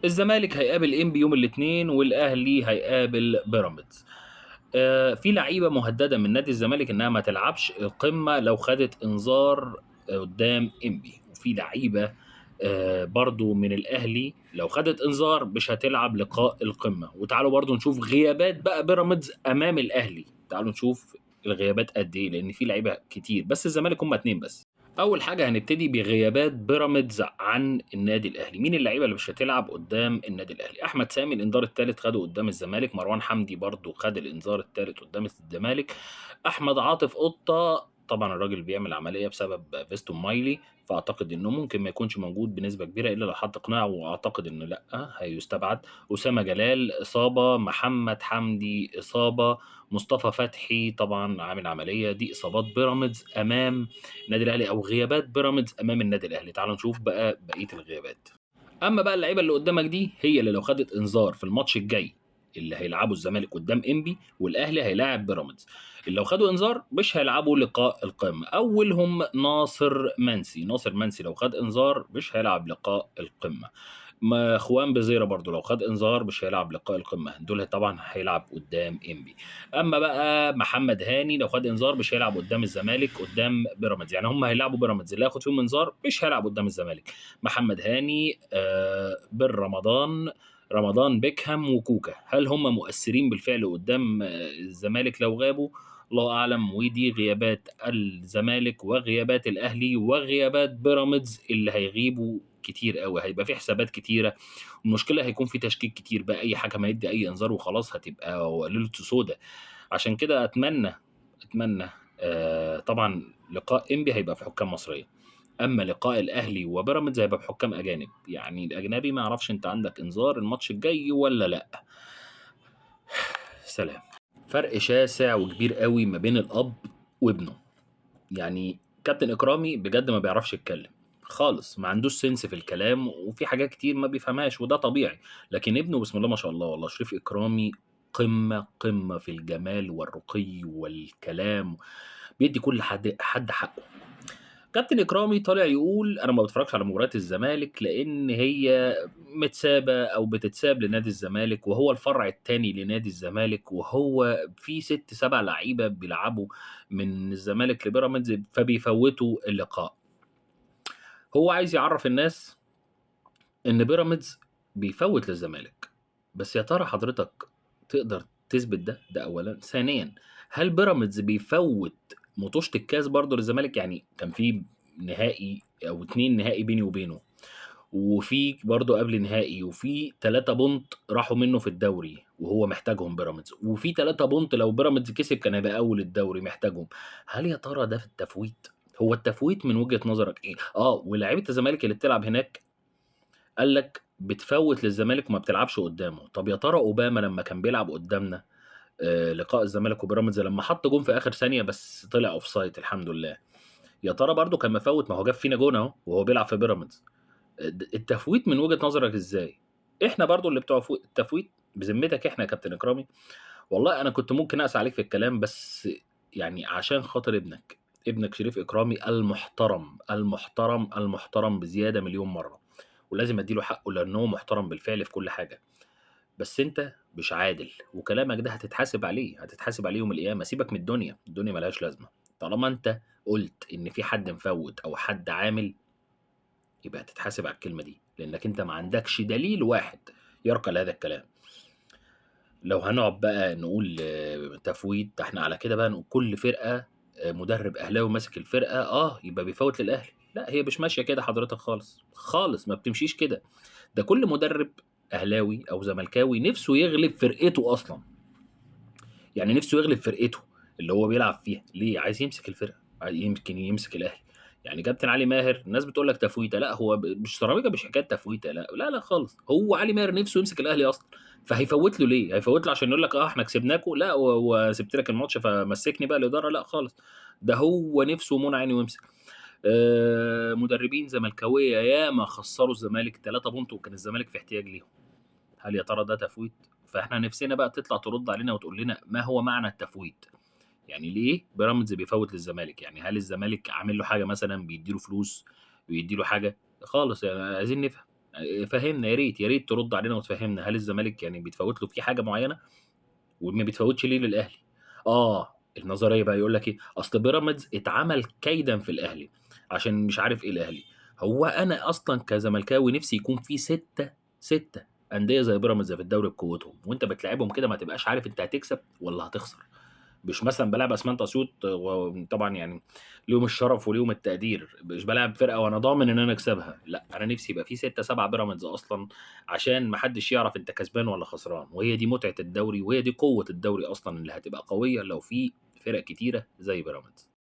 الزمالك هيقابل انبي يوم الاثنين والاهلي هيقابل بيراميدز. في لعيبه مهدده من نادي الزمالك انها ما تلعبش القمه لو خدت انذار قدام انبي، وفي لعيبه برضو من الاهلي لو خدت انذار مش هتلعب لقاء القمه. وتعالوا برضو نشوف غيابات بقى بيراميدز امام الاهلي، تعالوا نشوف الغيابات قد ايه، لان في لعيبه كتير بس الزمالك هم اتنين بس. اول حاجه هنبتدي بغيابات بيراميدز عن النادي الاهلي. مين اللعيبه اللي مش هتلعب قدام النادي الاهلي؟ احمد سامي الانذار الثالث خده قدام الزمالك، مروان حمدي برضو خد الانذار الثالث قدام الزمالك، احمد عاطف قطه طبعا الراجل بيعمل عمليه بسبب فيستون مايلي، فاعتقد انه ممكن ما يكونش موجود بنسبه كبيره الا لو حط قناع، واعتقد انه لا هيستبعد. اسامه جلال اصابه، محمد حمدي اصابه، مصطفى فتحي طبعا عامل عمليه. دي اصابات بيراميدز امام النادي الاهلي او غيابات بيراميدز امام النادي الاهلي. تعالوا نشوف بقى بقيه الغيابات. اما بقى اللعيبه اللي قدامك دي هي اللي لو خدت انذار في الماتش الجاي اللي هيلعبوا الزمالك قدام انبي والاهلي هيلاعب بيراميدز، اللي لو خدوا انذار مش هيلعبوا لقاء القمه. اولهم ناصر منسي، ناصر منسي لو خد انذار مش هيلعب لقاء القمه. ما خوان بزيرة برضو لو خد انذار مش هيلعب لقاء القمه، دول طبعا هيلعب قدام انبي. اما بقى محمد هاني لو خد انذار مش هيلعب قدام الزمالك قدام بيراميدز، يعني هم هيلعبوا بيراميدز اللي هياخد فيهم انذار مش هيلعب قدام الزمالك. محمد هاني بن رمضان، رمضان بيكهام وكوكا، هل هم مؤثرين بالفعل قدام الزمالك لو غابوا؟ الله اعلم. ودي غيابات الزمالك وغيابات الاهلي وغيابات بيراميدز اللي هيغيبوا كتير قوي، هيبقى في حسابات كتيره. المشكله هيكون في تشكيك كتير بقى، اي حكم هيدي اي انذار وخلاص هتبقى ليله سودة. عشان كده اتمنى طبعا لقاء انبي هيبقى في حكام مصريه، اما لقاء الاهلي وبيراميدز هيبقى بحكام اجانب. يعني الاجنبي ما يعرفش انت عندك انذار الماتش الجاي ولا لا. سلام. فرق شاسع وكبير قوي ما بين الاب وابنه. يعني كابتن اكرامي بجد ما بيعرفش يتكلم خالص، ما عندوش سنس في الكلام، وفي حاجات كتير ما بيفهمهاش وده طبيعي. لكن ابنه بسم الله ما شاء الله والله شريف اكرامي قمة قمة في الجمال والرقي والكلام، بيدي كل حد حقه. كابتن إكرامي طالع يقول أنا ما باتفرجش على مباريات الزمالك لإن هي متسابة أو بتتساب لنادي الزمالك، وهو الفرع التاني لنادي الزمالك، وهو في 6 7 لعيبة بيلعبوا من الزمالك لبيراميدز فبيفوتوا اللقاء. هو عايز يعرف الناس إن بيراميدز بيفوت للزمالك، بس يا ترى حضرتك تقدر تثبت ده؟ ده أولا. ثانيا، هل بيراميدز بيفوت مطوشة الكاس برضه للزمالك؟ يعني كان في نهائي او 2 نهائي بيني وبينه، وفي برضه قبل نهائي، وفي 3 بونت راحوا منه في الدوري وهو محتاجهم بيراميدز، وفي 3 بونت لو بيراميدز كسب كان هيبقى اول الدوري محتاجهم. هل يا ترى ده في التفويت؟ هو التفويت من وجهة نظرك ايه؟ ولاعيبه الزمالك اللي بتلعب هناك قال لك بتفوت للزمالك وما بتلعبش قدامه. طب يا ترى اوباما لما كان بيلعب قدامنا لقاء الزمالك وبيراميدز لما حط جون في اخر ثانيه بس طلع اوف سايد الحمد لله، يا ترى برضه كان مفوت؟ ما هو جاب فينا جون اهو وهو بيلعب في بيراميدز. التفويت من وجهة نظرك ازاي؟ احنا برضه اللي بتوع التفويت بذمتك احنا يا كابتن اكرامي؟ والله انا كنت ممكن اقسى عليك في الكلام، بس يعني عشان خاطر ابنك شريف اكرامي المحترم المحترم المحترم بزياده مليون مره، ولازم اديله حقه لانه هو محترم بالفعل في كل حاجه. بس انت مش عادل، وكلامك ده هتتحاسب عليه، هتتحاسب عليه يوم القيامه. سيبك من الدنيا، الدنيا ملهاش لازمه. طالما انت قلت ان في حد مفوت او حد عامل، يبقى هتتحاسب على الكلمه دي، لانك انت ما عندكش دليل واحد يرقى لهذا الكلام. لو هنقعد بقى نقول تفويت، ده احنا على كده بقى نقول كل فرقه مدرب اهلاوي ماسك الفرقه يبقى بيفوت للاهلي. لا، هي مش ماشيه كده حضرتك خالص خالص، ما بتمشيش كده. ده كل مدرب اهلاوي او زملكاوي نفسه يغلب فرقته اصلا، يعني نفسه يغلب فرقته اللي هو بيلعب فيها. ليه؟ عايز يمسك الفرقه، يمكن يمسك الاهلي. يعني كابتن علي ماهر الناس بتقول لك تفويته، لا هو مش سيراميكا، مش حكايه تفويته، لا لا لا خالص. هو علي ماهر نفسه يمسك الاهلي اصلا، فهيفوت له ليه؟ هيفوت له عشان يقول لك احنا كسبناكوا؟ لا وسبت لك الماتش فمسكني بقى الاداره؟ لا خالص. ده هو نفسه منى عيني ويمسك. مدربين زملكاويه ياما خسروا الزمالك 3 بونت وكان الزمالك في احتياج ليهم. هل يا ترى ده تفويت؟ فاحنا نفسنا بقى تطلع ترد علينا وتقول لنا ما هو معنى التفويت؟ يعني ليه بيراميدز بيفوت للزمالك؟ يعني هل الزمالك عامل له حاجه مثلا؟ بيديله فلوس؟ بيديله حاجه خالص؟ يعني عايزين نفهم. فهّمنا يا ريت ترُد علينا وتفهّمنا، هل الزمالك يعني بيتفوّت له فيه حاجة معيّنة وما بيتفوّتش ليه للأهلي؟ النظرية بقى يقول لك إيه، أصل بيراميدز اتعمل كيدًا في الأهلي، عشان مش عارف إيه الأهلي. هو أنا أصلًا كزملكاوي نِفْسي يكون في 6 أندية زي بيراميدز في الدوري بقوتهم، وأنت بتلاعبهم كده ما تبقاش عارف أنت هتكسب والّا هتخسر. مش مثلًا بالاعب أسمنت أسيوط وطبعًا يعني ليهم الشرف وليهم التقدير، مش بالاعب فرقة وأنا ضامن إن أنا أكسبها، لأ، أنا نِفْسي يبقى في 6، 7 بيراميدز أصلًا، عشان ما حدّش يعرف أنت كسبان والّا خسران، وهي دي متعة الدوري، وهي دي قوة الدوري أصلًا اللي هتبقى قوية لو في فرق كتيرة زي بيراميدز.